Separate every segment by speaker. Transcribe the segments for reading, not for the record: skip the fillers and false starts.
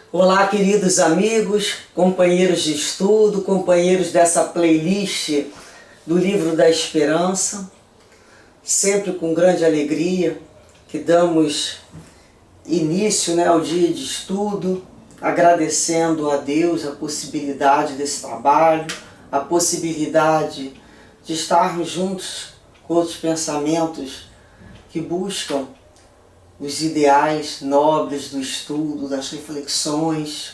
Speaker 1: Olá, queridos amigos, companheiros de estudo, companheiros dessa playlist do Livro da Esperança. Sempre com grande alegria que damos início ao dia de estudo, agradecendo a Deus a possibilidade desse trabalho, a possibilidade de estarmos juntos com outros pensamentos que buscam os ideais nobres do estudo, das reflexões.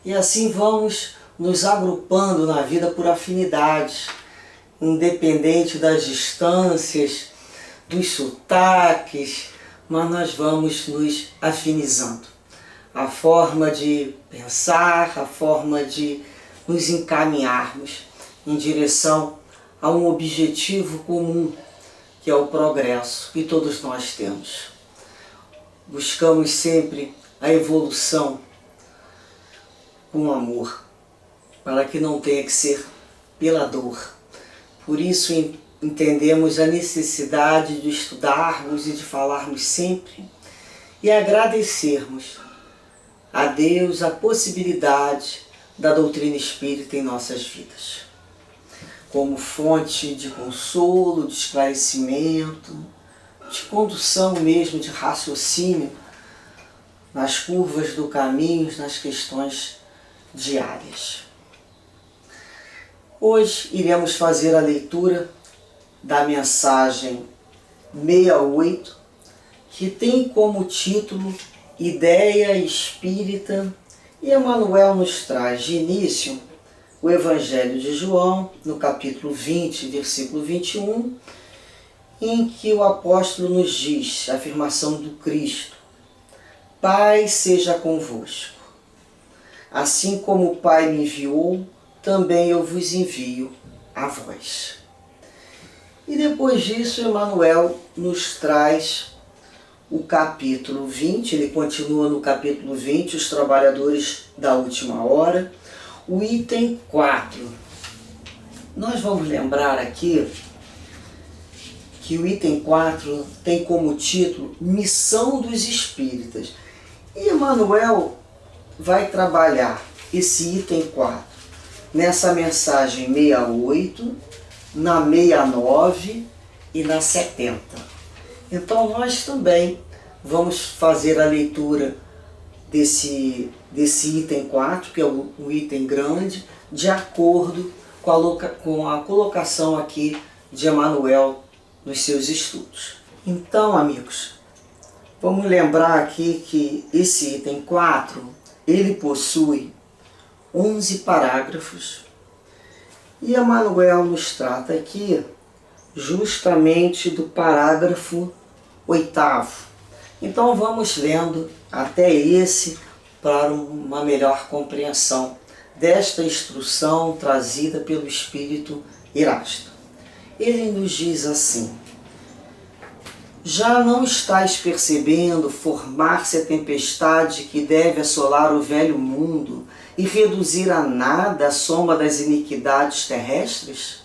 Speaker 1: E assim vamos nos agrupando na vida por afinidades, independente das distâncias, dos sotaques, mas nós vamos nos afinizando. A forma de pensar, a forma de nos encaminharmos em direção a um objetivo comum, que é o progresso que todos nós temos. Buscamos sempre a evolução com amor, para que não tenha que ser pela dor. Por isso entendemos a necessidade de estudarmos e de falarmos sempre e agradecermos a Deus a possibilidade da doutrina espírita em nossas vidas, como fonte de consolo, de esclarecimento, de condução mesmo, de raciocínio nas curvas do caminho, nas questões diárias. Hoje iremos fazer a leitura da mensagem 68, que tem como título Ideia Espírita, e Emmanuel nos traz de início o Evangelho de João, no capítulo 20, versículo 21, em que o apóstolo nos diz, a afirmação do Cristo: Pai seja convosco. Assim como o Pai me enviou, também eu vos envio a vós. E depois disso, Emmanuel nos traz o capítulo 20, ele continua no capítulo 20, os trabalhadores da última hora, o item 4. Nós vamos lembrar aqui que o item 4 tem como título Missão dos Espíritas. E Emmanuel vai trabalhar esse item 4 nessa mensagem 68, na 69 e na 70. Então nós também vamos fazer a leitura desse item 4, que é o item grande, de acordo com a colocação aqui de Emmanuel nos seus estudos. Então, amigos, vamos lembrar aqui que esse item 4, ele possui 11 parágrafos, e Emmanuel nos trata aqui justamente do parágrafo 8º. Então vamos lendo até esse para uma melhor compreensão desta instrução trazida pelo Espírito Erasto. Ele nos diz assim: já não estáis percebendo formar-se a tempestade que deve assolar o velho mundo e reduzir a nada a soma das iniquidades terrestres?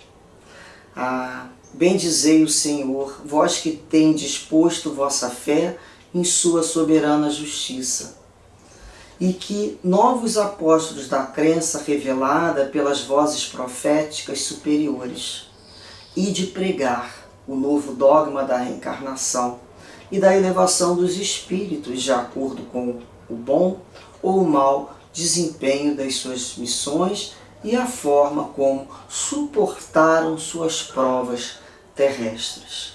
Speaker 1: Bendizei o Senhor, vós que tendes posto vossa fé em sua soberana justiça, e que novos apóstolos da crença revelada pelas vozes proféticas superiores, e de pregar o novo dogma da reencarnação e da elevação dos espíritos de acordo com o bom ou o mau desempenho das suas missões e a forma como suportaram suas provas terrestres.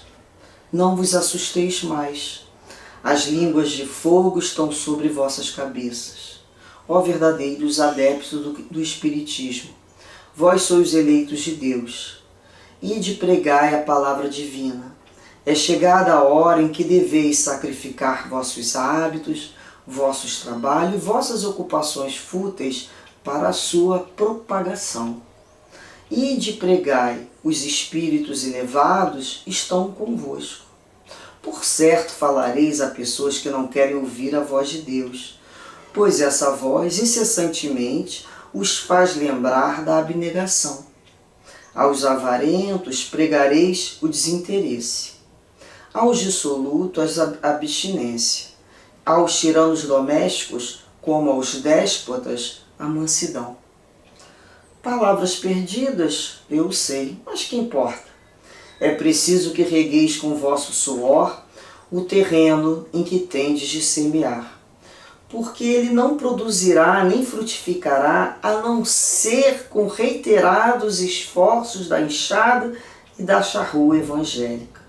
Speaker 1: Não vos assusteis mais. As línguas de fogo estão sobre vossas cabeças. Ó verdadeiros adeptos do Espiritismo, vós sois eleitos de Deus. Ide pregai a palavra divina. É chegada a hora em que deveis sacrificar vossos hábitos, vossos trabalhos e vossas ocupações fúteis para a sua propagação. Ide pregai, os espíritos elevados estão convosco. Por certo falareis a pessoas que não querem ouvir a voz de Deus, pois essa voz incessantemente os faz lembrar da abnegação. Aos avarentos pregareis o desinteresse, aos dissolutos a abstinência, aos tiranos domésticos como aos déspotas a mansidão. Palavras perdidas, eu sei, mas que importa? É preciso que regueis com vosso suor o terreno em que tendes de semear, porque ele não produzirá nem frutificará, a não ser com reiterados esforços da enxada e da charrua evangélica.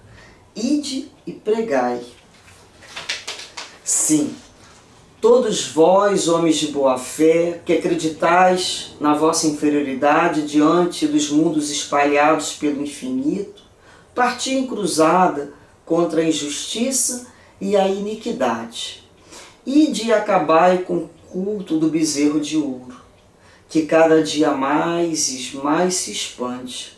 Speaker 1: Ide e pregai. Sim, todos vós, homens de boa fé, que acreditais na vossa inferioridade diante dos mundos espalhados pelo infinito, parti em cruzada contra a injustiça e a iniquidade. Ide e acabai com o culto do bezerro de ouro, que cada dia mais e mais se expande.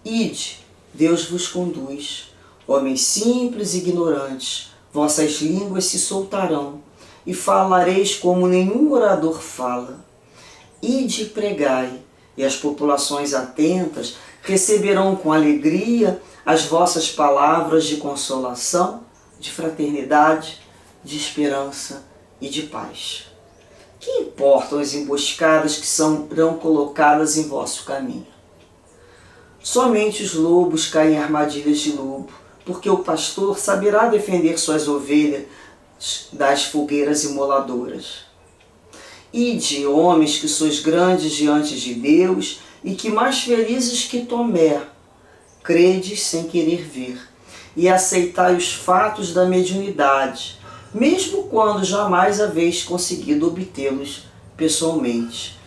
Speaker 1: Ide, Deus vos conduz, homens simples e ignorantes, vossas línguas se soltarão, e falareis como nenhum orador fala. Ide e pregai, e as populações atentas receberão com alegria as vossas palavras de consolação, de fraternidade, de esperança e de paz. Que importam as emboscadas que serão colocadas em vosso caminho? Somente os lobos caem em armadilhas de lobo, porque o pastor saberá defender suas ovelhas das fogueiras imoladoras. Ide, homens que sois grandes diante de Deus e que mais felizes que Tomé, credes sem querer ver, e aceitai os fatos da mediunidade, mesmo quando jamais haveis conseguido obtê-los pessoalmente.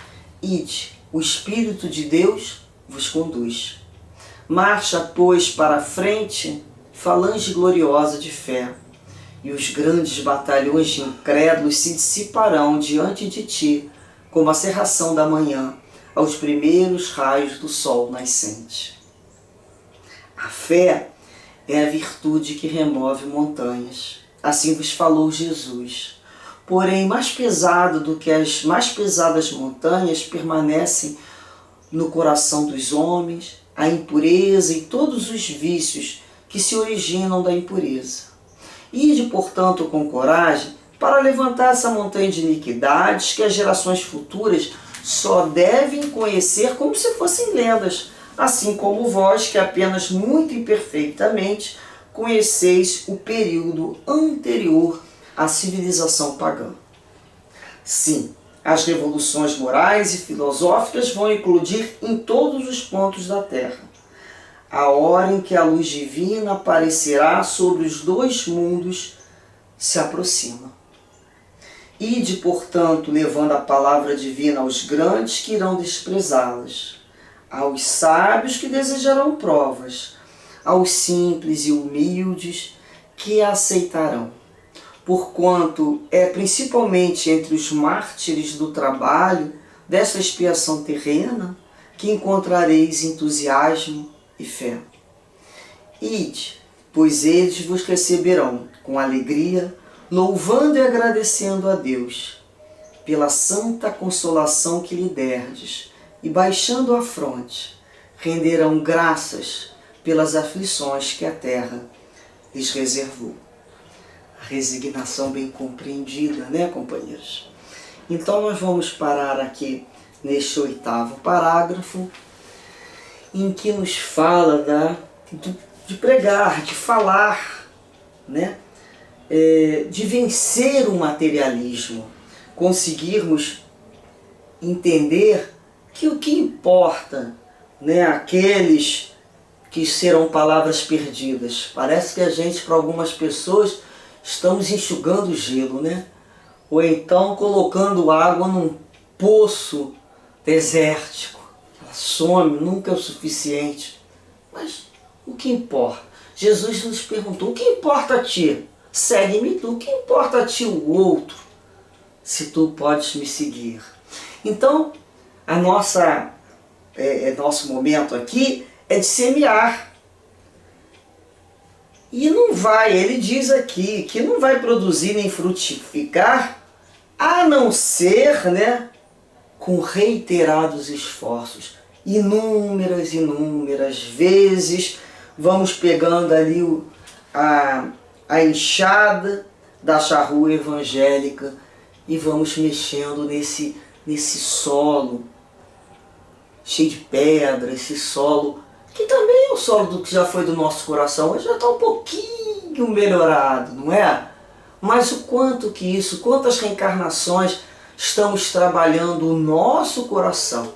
Speaker 1: Ide, o Espírito de Deus vos conduz. Marcha, pois, para a frente, falange gloriosa de fé, e os grandes batalhões de incrédulos se dissiparão diante de ti, como a cerração da manhã, aos primeiros raios do sol nascente. A fé é a virtude que remove montanhas. Assim vos falou Jesus. Porém, mais pesado do que as mais pesadas montanhas permanecem no coração dos homens a impureza e todos os vícios que se originam da impureza. Ide, portanto, com coragem para levantar essa montanha de iniquidades que as gerações futuras só devem conhecer como se fossem lendas, assim como vós, que apenas muito imperfeitamente conheceis o período anterior à civilização pagã. Sim, as revoluções morais e filosóficas vão eclodir em todos os pontos da Terra. A hora em que a luz divina aparecerá sobre os dois mundos se aproxima. Ide, portanto, levando a palavra divina aos grandes que irão desprezá-las, aos sábios que desejarão provas, aos simples e humildes que a aceitarão. Porquanto é principalmente entre os mártires do trabalho desta expiação terrena que encontrareis entusiasmo e fé. Ide, pois eles vos receberão com alegria, louvando e agradecendo a Deus pela santa consolação que lhe derdes, e baixando a fronte, renderão graças pelas aflições que a terra lhes reservou. A resignação bem compreendida, né, companheiros? Então nós vamos parar aqui neste 8º parágrafo, em que nos fala de pregar, de falar, né? De vencer o materialismo, conseguirmos entender que o que importa, né, aqueles que serão palavras perdidas. Parece que a gente, para algumas pessoas, estamos enxugando gelo, né? Ou então colocando água num poço desértico. Ela some, nunca é o suficiente. Mas o que importa? Jesus nos perguntou, o que importa a ti? Segue-me tu, o que importa a ti o outro? Se tu podes me seguir. Então, nosso momento aqui é de semear. E não vai, ele diz aqui, que não vai produzir nem frutificar, a não ser, né, com reiterados esforços. Inúmeras vezes vamos pegando ali a enxada da charrua evangélica e vamos mexendo nesse solo cheio de pedra, esse solo que também é o solo do que já foi do nosso coração, mas já está um pouquinho melhorado, não é? Mas o quanto que isso, quantas reencarnações estamos trabalhando o nosso coração,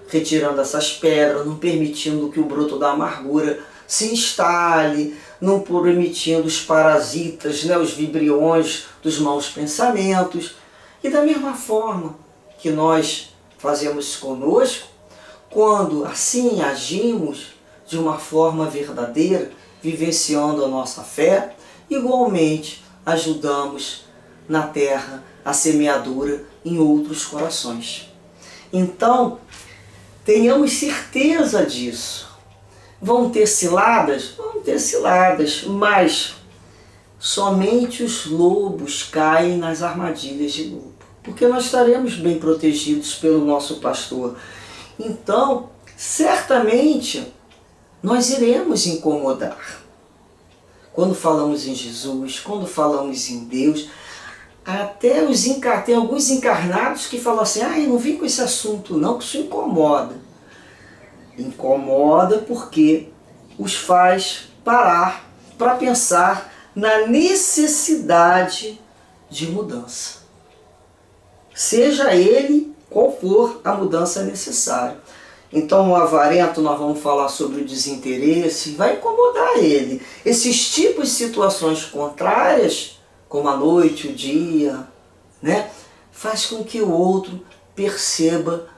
Speaker 1: retirando essas pedras, não permitindo que o broto da amargura se instale, não permitindo os parasitas, né, os vibriões dos maus pensamentos. E da mesma forma que nós fazemos conosco, quando assim agimos de uma forma verdadeira, vivenciando a nossa fé, igualmente ajudamos na terra a semeadura em outros corações. Então, tenhamos certeza disso. Vão ter ciladas? Vão ter ciladas, mas somente os lobos caem nas armadilhas de lobo, porque nós estaremos bem protegidos pelo nosso pastor. Então, certamente, nós iremos incomodar. Quando falamos em Jesus, quando falamos em Deus, até tem alguns encarnados que falam assim, não vem com esse assunto não, que isso incomoda. Incomoda porque os faz parar para pensar na necessidade de mudança. Seja ele qual for a mudança necessária. Então o avarento, nós vamos falar sobre o desinteresse, vai incomodar ele. Esses tipos de situações contrárias, como a noite, o dia, né, faz com que o outro perceba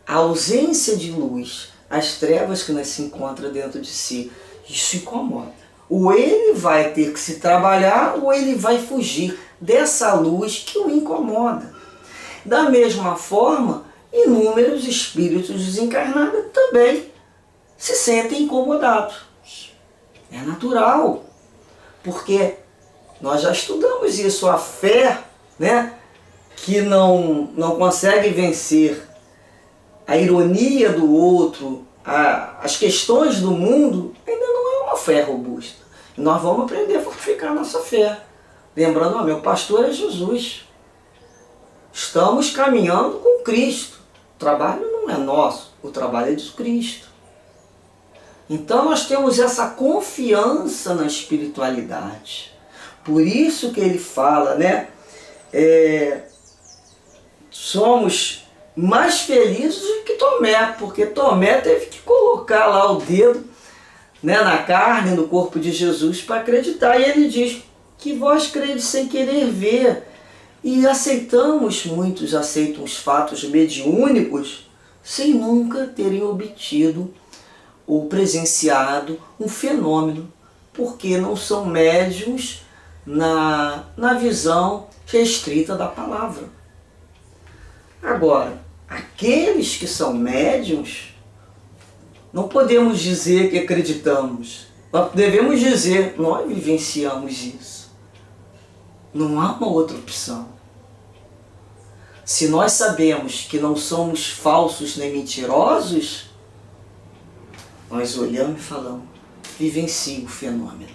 Speaker 1: a ausência de luz, as trevas que nós se encontra dentro de si. Isso incomoda. Ou ele vai ter que se trabalhar, ou ele vai fugir dessa luz que o incomoda. Da mesma forma, inúmeros espíritos desencarnados também se sentem incomodados. É natural, porque nós já estudamos isso, a fé, né, que não consegue vencer a ironia do outro, as questões do mundo, ainda não é uma fé robusta. E nós vamos aprender a fortificar a nossa fé. Lembrando, meu pastor é Jesus. Estamos caminhando com Cristo. O trabalho não é nosso, o trabalho é de Cristo. Então nós temos essa confiança na espiritualidade. Por isso que ele fala, né? Somos mais felizes do que Tomé, porque Tomé teve que colocar lá o dedo, né, na carne, no corpo de Jesus para acreditar. E ele diz que vós credes sem querer ver. E muitos aceitam os fatos mediúnicos sem nunca terem obtido ou presenciado um fenômeno, porque não são médiuns na visão restrita da palavra. Agora, aqueles que são médiuns, não podemos dizer que acreditamos, nós devemos dizer, nós vivenciamos isso. Não há uma outra opção. Se nós sabemos que não somos falsos nem mentirosos, nós olhamos e falamos, vivencio o fenômeno.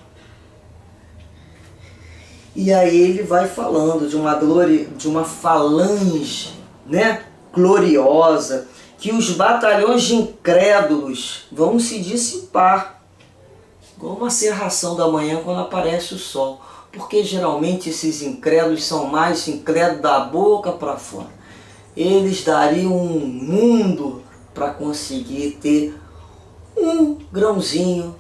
Speaker 1: E aí ele vai falando de uma falange, né, gloriosa, que os batalhões de incrédulos vão se dissipar, igual uma cerração da manhã quando aparece o sol. Porque geralmente esses incrédulos são mais incrédulos da boca para fora. Eles dariam um mundo para conseguir ter um grãozinho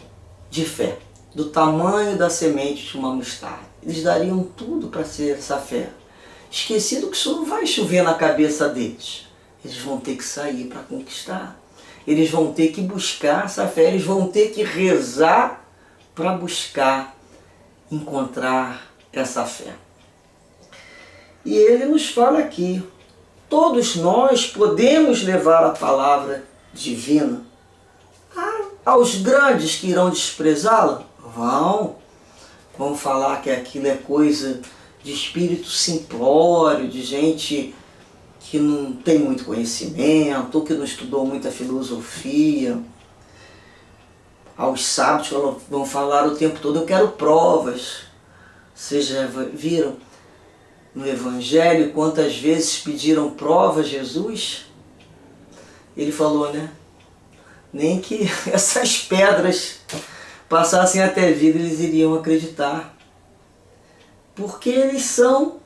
Speaker 1: de fé, do tamanho da semente de uma mostarda. Eles dariam tudo para ser essa fé. Esquecido que isso não vai chover na cabeça deles. Eles vão ter que sair para conquistar. Eles vão ter que buscar essa fé. Eles vão ter que rezar para buscar encontrar essa fé. E ele nos fala aqui, todos nós podemos levar a palavra divina aos grandes que irão desprezá-la? Vão falar que aquilo é coisa de espírito simplório, de gente que não tem muito conhecimento, ou que não estudou muita filosofia. Aos sábios vão falar o tempo todo, eu quero provas. Vocês já viram? no Evangelho, quantas vezes pediram prova a Jesus, ele falou, né? Nem que essas pedras passassem até vida, eles iriam acreditar. Porque eles são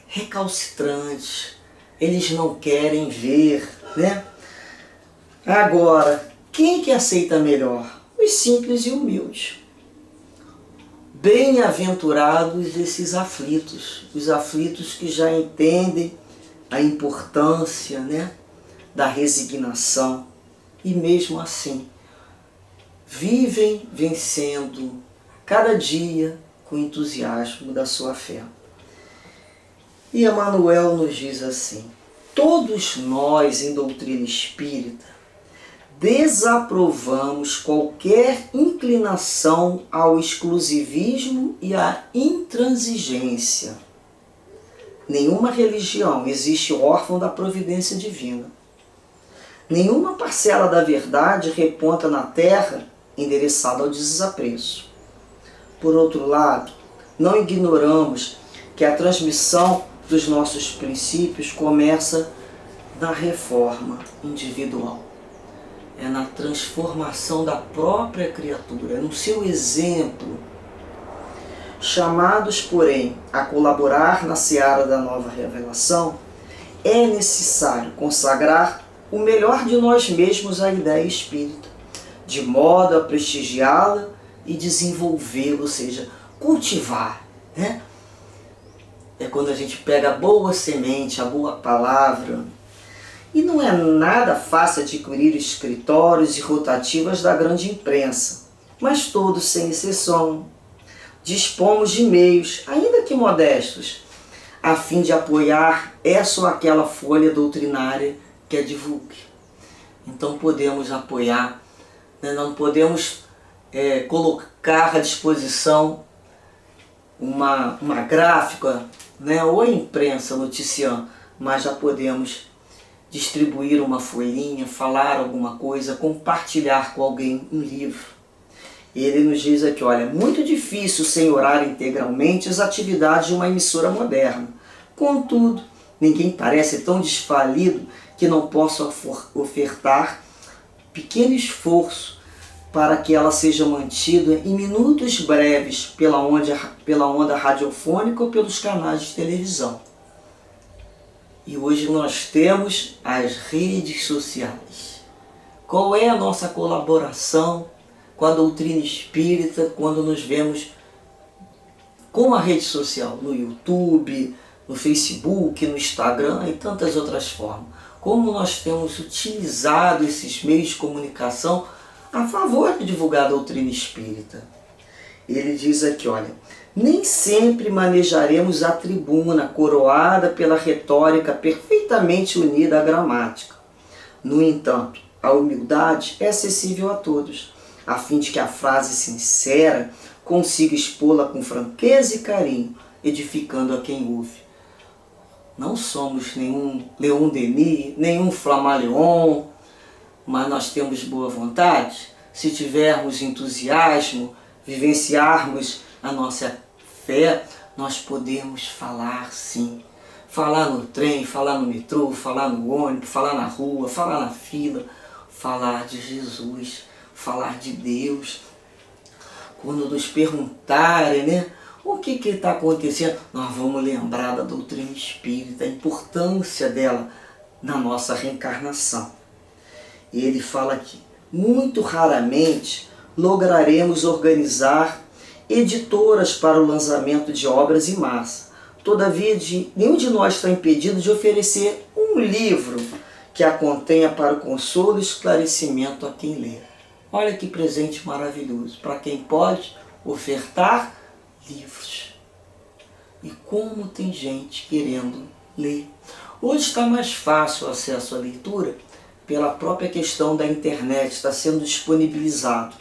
Speaker 1: recalcitrantes, eles não querem ver, né? Agora, quem que aceita melhor? Os simples e humildes. Bem-aventurados esses aflitos, os aflitos que já entendem a importância, né, da resignação e mesmo assim vivem vencendo cada dia com o entusiasmo da sua fé. E Emmanuel nos diz assim: todos nós em doutrina espírita desaprovamos qualquer inclinação ao exclusivismo e à intransigência. Nenhuma religião existe órfã da providência divina. Nenhuma parcela da verdade reponta na terra endereçada ao desapreço. Por outro lado, não ignoramos que a transmissão dos nossos princípios começa na reforma individual. É na transformação da própria criatura, é no seu exemplo. Chamados, porém, a colaborar na seara da nova revelação, é necessário consagrar o melhor de nós mesmos à ideia espírita, de modo a prestigiá-la e desenvolvê-la, ou seja, cultivar, né? É quando a gente pega a boa semente, a boa palavra. E não é nada fácil adquirir escritórios e rotativas da grande imprensa, mas todos, sem exceção, dispomos de meios, ainda que modestos, a fim de apoiar essa ou aquela folha doutrinária que a divulgue. Então podemos apoiar, né? Não podemos colocar à disposição uma gráfica, né? Ou a imprensa noticiando, mas já podemos distribuir uma folhinha, falar alguma coisa, compartilhar com alguém um livro. Ele nos diz aqui, olha, é muito difícil senhorar integralmente as atividades de uma emissora moderna. Contudo, ninguém parece tão desfalido que não possa ofertar pequeno esforço para que ela seja mantida em minutos breves pela onda radiofônica ou pelos canais de televisão. E hoje nós temos as redes sociais. Qual é a nossa colaboração com a doutrina espírita quando nos vemos com a rede social? No YouTube, no Facebook, no Instagram e tantas outras formas. Como nós temos utilizado esses meios de comunicação a favor de divulgar a doutrina espírita. Ele diz aqui, olha, nem sempre manejaremos a tribuna coroada pela retórica perfeitamente unida à gramática. No entanto, a humildade é acessível a todos, a fim de que a frase sincera consiga expô-la com franqueza e carinho, edificando a quem ouve. Não somos nenhum Leon Denis, nenhum Flammarion, mas nós temos boa vontade. Se tivermos entusiasmo, vivenciarmos a nossa fé, nós podemos falar sim. Falar no trem, falar no metrô, falar no ônibus, falar na rua, falar na fila, falar de Jesus, falar de Deus. Quando nos perguntarem, né, o que está acontecendo, nós vamos lembrar da doutrina espírita, a importância dela na nossa reencarnação. E ele fala aqui, muito raramente lograremos organizar editoras para o lançamento de obras em massa. Todavia, nenhum de nós está impedido de oferecer um livro que a contenha para o consolo e esclarecimento a quem lê. Olha que presente maravilhoso, para quem pode ofertar livros. E como tem gente querendo ler. Hoje está mais fácil o acesso à leitura pela própria questão da internet, está sendo disponibilizado.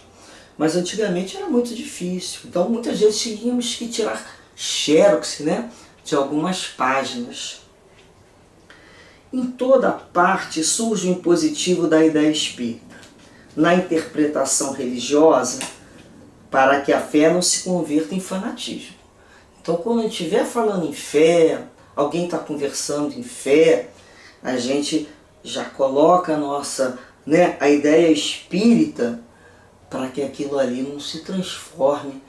Speaker 1: Mas antigamente era muito difícil. Então muitas vezes tínhamos que tirar xerox, né, de algumas páginas. Em toda parte surge o impositivo da ideia espírita. Na interpretação religiosa, para que a fé não se converta em fanatismo. Então quando a gente estiver falando em fé, alguém está conversando em fé, a gente já coloca a nossa, a ideia espírita para que aquilo ali não se transforme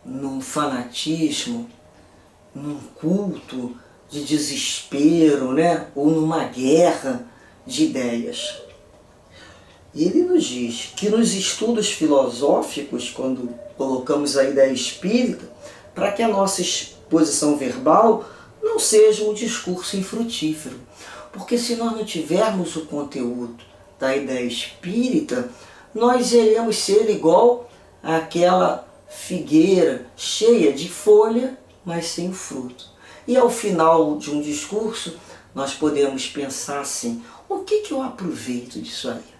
Speaker 1: num fanatismo, num culto de desespero, ou numa guerra de ideias. E ele nos diz que nos estudos filosóficos, quando colocamos a ideia espírita, para que a nossa exposição verbal não seja um discurso infrutífero. Porque se nós não tivermos o conteúdo da ideia espírita, nós iremos ser igual àquela figueira cheia de folha, mas sem fruto. E ao final de um discurso, nós podemos pensar assim, o que eu aproveito disso aí?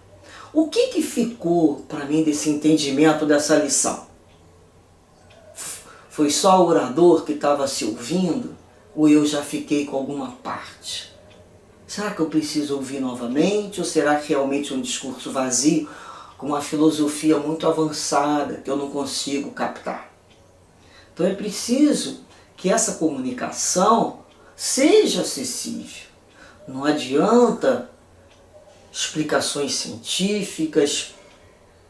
Speaker 1: O que ficou para mim desse entendimento, dessa lição? Foi só o orador que estava se ouvindo? Ou eu já fiquei com alguma parte? Será que eu preciso ouvir novamente? Ou será que realmente é um discurso vazio, com uma filosofia muito avançada, que eu não consigo captar? Então é preciso que essa comunicação seja acessível. Não adianta explicações científicas,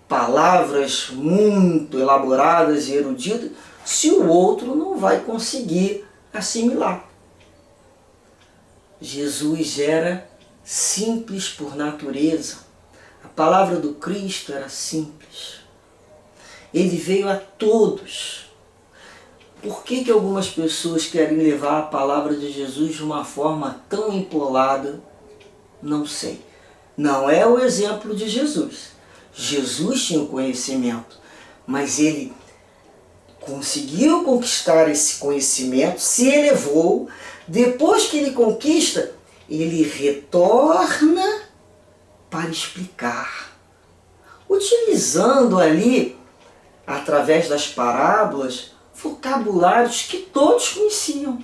Speaker 1: palavras muito elaboradas e eruditas, se o outro não vai conseguir assimilar. Jesus era simples por natureza. A palavra do Cristo era simples. Ele veio a todos. Por que algumas pessoas querem levar a palavra de Jesus de uma forma tão empolada? Não sei. Não é o exemplo de Jesus. Jesus tinha o conhecimento, mas ele conseguiu conquistar esse conhecimento, se elevou. Depois que ele conquista, ele retorna para explicar, utilizando ali, através das parábolas, vocabulários que todos conheciam.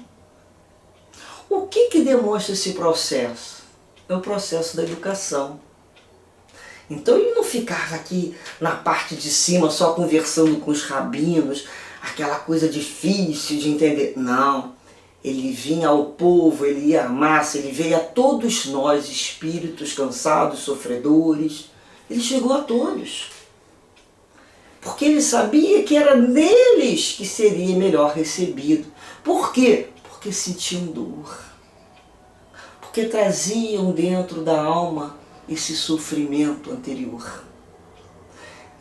Speaker 1: O que demonstra esse processo? É o processo da educação. Então ele não ficava aqui na parte de cima só conversando com os rabinos, aquela coisa difícil de entender. Não, ele vinha ao povo, ele ia à massa, ele veio a todos nós, espíritos cansados, sofredores. Ele chegou a todos. Porque ele sabia que era neles que seria melhor recebido. Por quê? Porque sentiam dor. Porque traziam dentro da alma esse sofrimento anterior.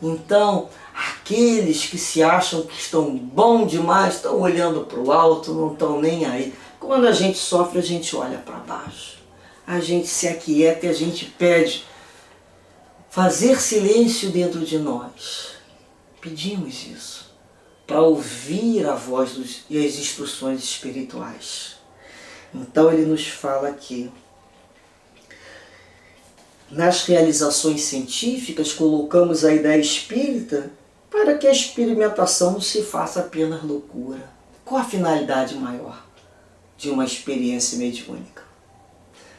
Speaker 1: Então, aqueles que se acham que estão bom demais, estão olhando para o alto, não estão nem aí. Quando a gente sofre, a gente olha para baixo. A gente se aquieta e a gente pede fazer silêncio dentro de nós. Pedimos isso para ouvir a voz e as instruções espirituais. Então ele nos fala aqui. Nas realizações científicas, colocamos a ideia espírita para que a experimentação não se faça apenas loucura. Qual a finalidade maior de uma experiência mediúnica?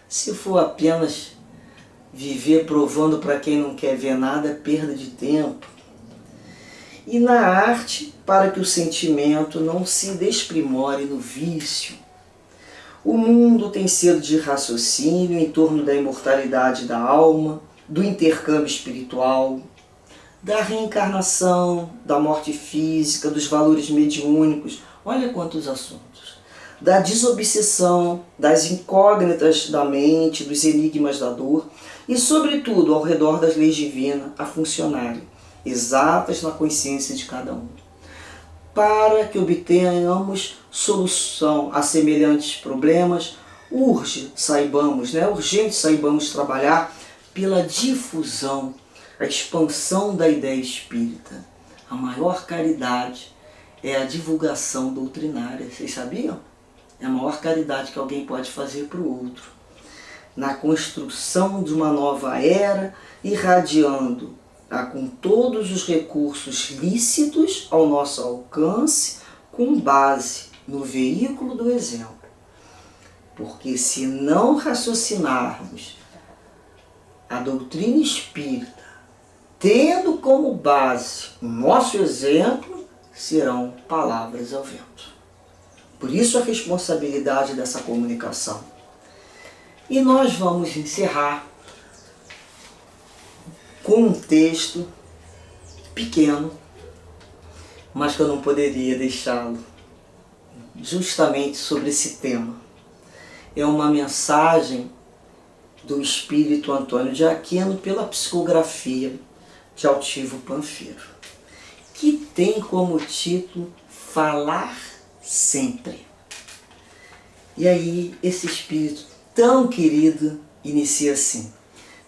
Speaker 1: Se for apenas viver provando para quem não quer ver nada, é perda de tempo. E na arte, para que o sentimento não se desprimore no vício. O mundo tem sido de raciocínio em torno da imortalidade da alma, do intercâmbio espiritual, da reencarnação, da morte física, dos valores mediúnicos, olha quantos assuntos. Da desobsessão, das incógnitas da mente, dos enigmas da dor e, sobretudo, ao redor das leis divinas a funcionarem, exatas na consciência de cada um. Para que obtenhamos solução a semelhantes problemas, urgente saibamos trabalhar pela difusão, a expansão da ideia espírita. A maior caridade é a divulgação doutrinária. Vocês sabiam? É a maior caridade que alguém pode fazer para o outro. Na construção de uma nova era, irradiando com todos os recursos lícitos ao nosso alcance, com base no veículo do exemplo. Porque se não raciocinarmos a doutrina espírita, tendo como base o nosso exemplo, serão palavras ao vento. Por isso a responsabilidade dessa comunicação. E nós vamos encerrar com um texto pequeno, mas que eu não poderia deixá-lo, justamente sobre esse tema. É uma mensagem do Espírito Antônio de Aquino pela psicografia de Altivo Panfiro, que tem como título Falar Sempre. E aí esse Espírito tão querido inicia assim: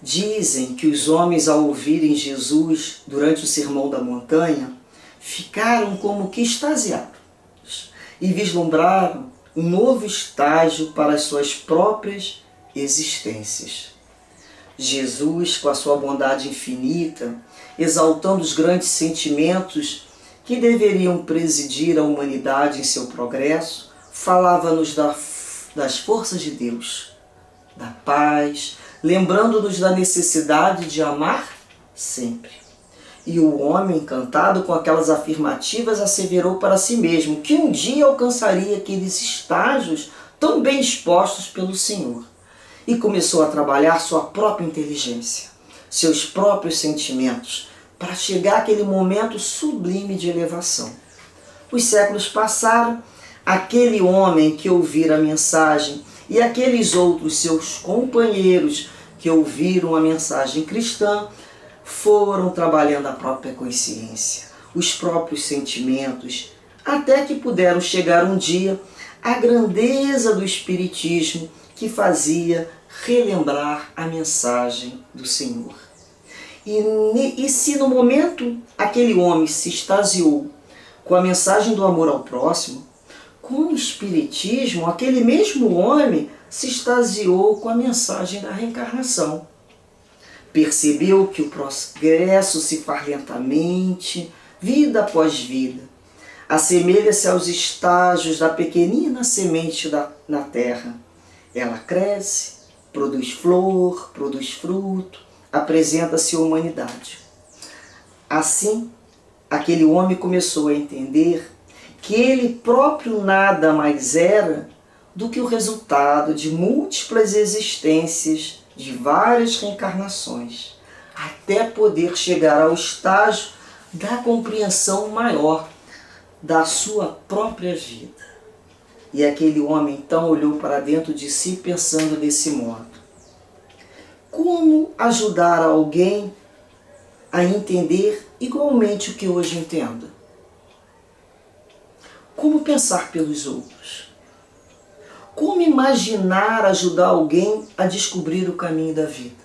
Speaker 1: dizem que os homens, ao ouvirem Jesus durante o Sermão da Montanha, ficaram como que extasiados e vislumbraram um novo estágio para as suas próprias existências. Jesus, com a sua bondade infinita, exaltando os grandes sentimentos que deveriam presidir a humanidade em seu progresso, falava-nos das forças de Deus, da paz, lembrando-nos da necessidade de amar sempre. E o homem, encantado com aquelas afirmativas, asseverou para si mesmo que um dia alcançaria aqueles estágios tão bem expostos pelo Senhor. E começou a trabalhar sua própria inteligência, seus próprios sentimentos, para chegar àquele momento sublime de elevação. Os séculos passaram, aquele homem que ouvira a mensagem e aqueles outros seus companheiros que ouviram a mensagem cristã foram trabalhando a própria consciência, os próprios sentimentos, até que puderam chegar um dia à grandeza do Espiritismo que fazia relembrar a mensagem do Senhor. E se no momento aquele homem se extasiou com a mensagem do amor ao próximo, com o Espiritismo, aquele mesmo homem se extasiou com a mensagem da reencarnação. Percebeu que o progresso se faz lentamente, vida após vida. Assemelha-se aos estágios da pequenina semente na terra. Ela cresce, produz flor, produz fruto, apresenta-se à humanidade. Assim, aquele homem começou a entender que ele próprio nada mais era do que o resultado de múltiplas existências, de várias reencarnações, até poder chegar ao estágio da compreensão maior da sua própria vida. E aquele homem então olhou para dentro de si pensando desse modo: como ajudar alguém a entender igualmente o que hoje entendo? Como pensar pelos outros? Como imaginar ajudar alguém a descobrir o caminho da vida?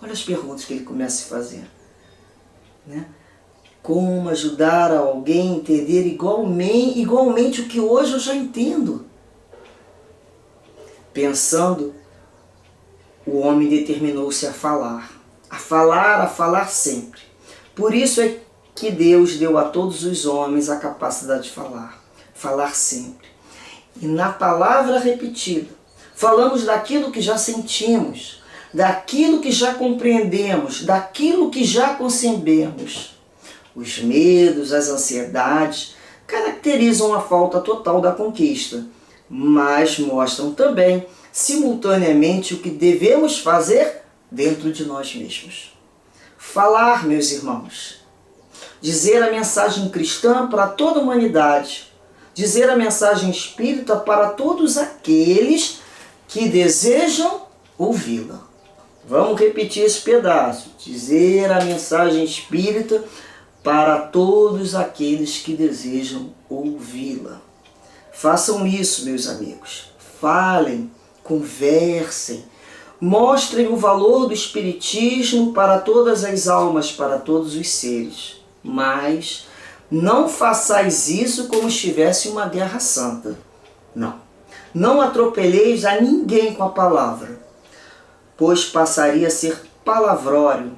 Speaker 1: Olha as perguntas que ele começa a fazer. Né? Como ajudar alguém a entender igualmente o que hoje eu já entendo? Pensando, o homem determinou-se a falar sempre. Por isso é que Deus deu a todos os homens a capacidade de falar sempre. E na palavra repetida, falamos daquilo que já sentimos, daquilo que já compreendemos, daquilo que já concebemos. Os medos, as ansiedades caracterizam a falta total da conquista, mas mostram também, simultaneamente, o que devemos fazer dentro de nós mesmos. Falar, meus irmãos, dizer a mensagem cristã para toda a humanidade, dizer a mensagem espírita para todos aqueles que desejam ouvi-la. Vamos repetir esse pedaço. Dizer a mensagem espírita para todos aqueles que desejam ouvi-la. Façam isso, meus amigos. Falem, conversem, mostrem o valor do Espiritismo para todas as almas, para todos os seres. Mas não façais isso como estivesse uma guerra santa. Não. Não atropeleis a ninguém com a palavra, pois passaria a ser palavrório.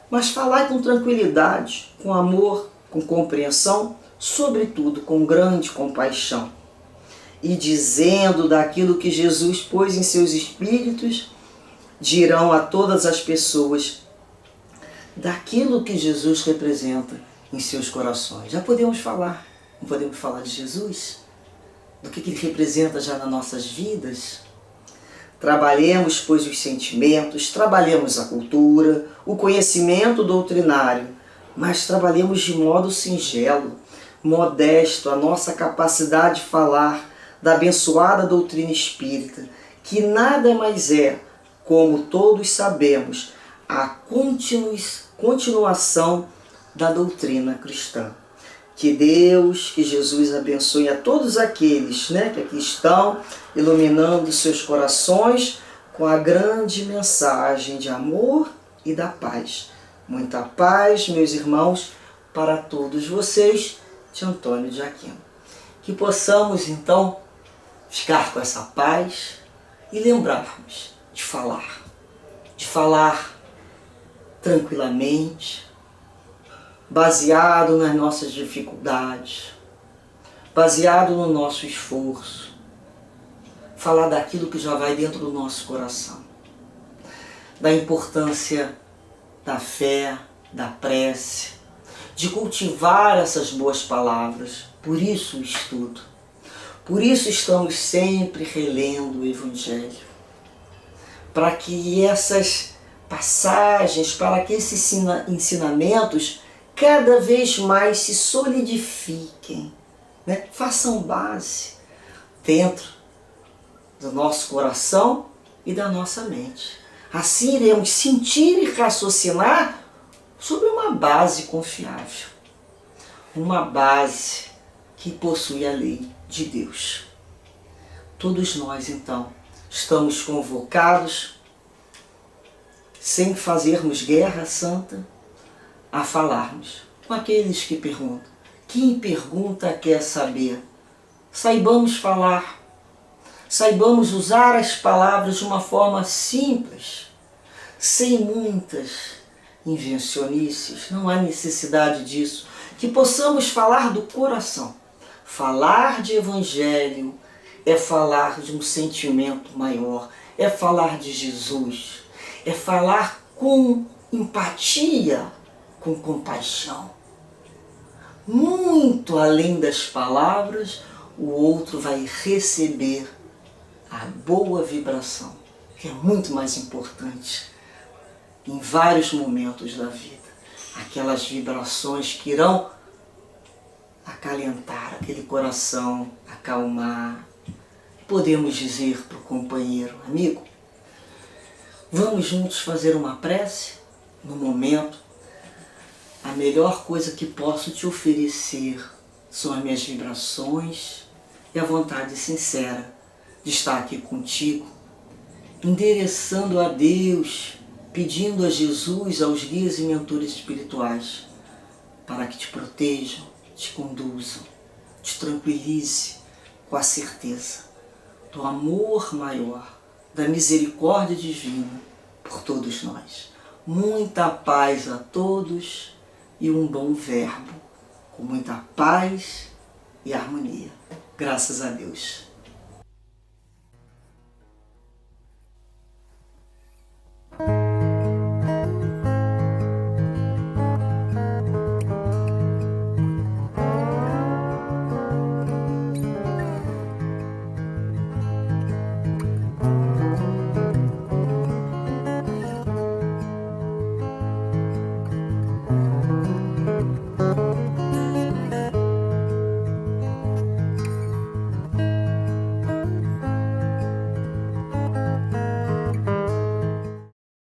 Speaker 1: Mas falai com tranquilidade, com amor, com compreensão, sobretudo com grande compaixão. E dizendo daquilo que Jesus pôs em seus espíritos, dirão a todas as pessoas daquilo que Jesus representa em seus corações. Já podemos falar, não podemos falar de Jesus? do que ele representa já nas nossas vidas. Trabalhemos, pois, os sentimentos, trabalhemos a cultura, o conhecimento doutrinário, mas trabalhemos de modo singelo, modesto, a nossa capacidade de falar da abençoada doutrina espírita, que nada mais é, como todos sabemos, a continuação da doutrina cristã. Que Deus, que Jesus abençoe a todos aqueles, que aqui estão, iluminando seus corações com a grande mensagem de amor e da paz. Muita paz, meus irmãos, para todos vocês, de Antônio de Aquino. Que possamos, então, ficar com essa paz e lembrarmos de falar tranquilamente, baseado nas nossas dificuldades, baseado no nosso esforço, falar daquilo que já vai dentro do nosso coração, da importância da fé, da prece, de cultivar essas boas palavras. Por isso o estudo, por isso estamos sempre relendo o Evangelho, para que essas passagens, para que esses ensinamentos cada vez mais se solidifiquem, façam base dentro do nosso coração e da nossa mente. Assim iremos sentir e raciocinar sobre uma base confiável, uma base que possui a lei de Deus. Todos nós, então, estamos convocados, sem fazermos guerra santa, a falarmos com aqueles que perguntam. Quem pergunta quer saber. Saibamos falar, saibamos usar as palavras de uma forma simples, sem muitas invencionices, não há necessidade disso. Que possamos falar do coração. Falar de Evangelho é falar de um sentimento maior, é falar de Jesus, é falar com empatia, com compaixão. Muito além das palavras, o outro vai receber a boa vibração, que é muito mais importante em vários momentos da vida. Aquelas vibrações que irão acalentar aquele coração, acalmar. Podemos dizer para o companheiro, amigo, vamos juntos fazer uma prece? No momento, a melhor coisa que posso te oferecer são as minhas vibrações e a vontade sincera de estar aqui contigo, endereçando a Deus, pedindo a Jesus, aos guias e mentores espirituais, para que te protejam, te conduzam, te tranquilize com a certeza do amor maior, da misericórdia divina por todos nós. Muita paz a todos e um bom verbo, com muita paz e harmonia. Graças a Deus.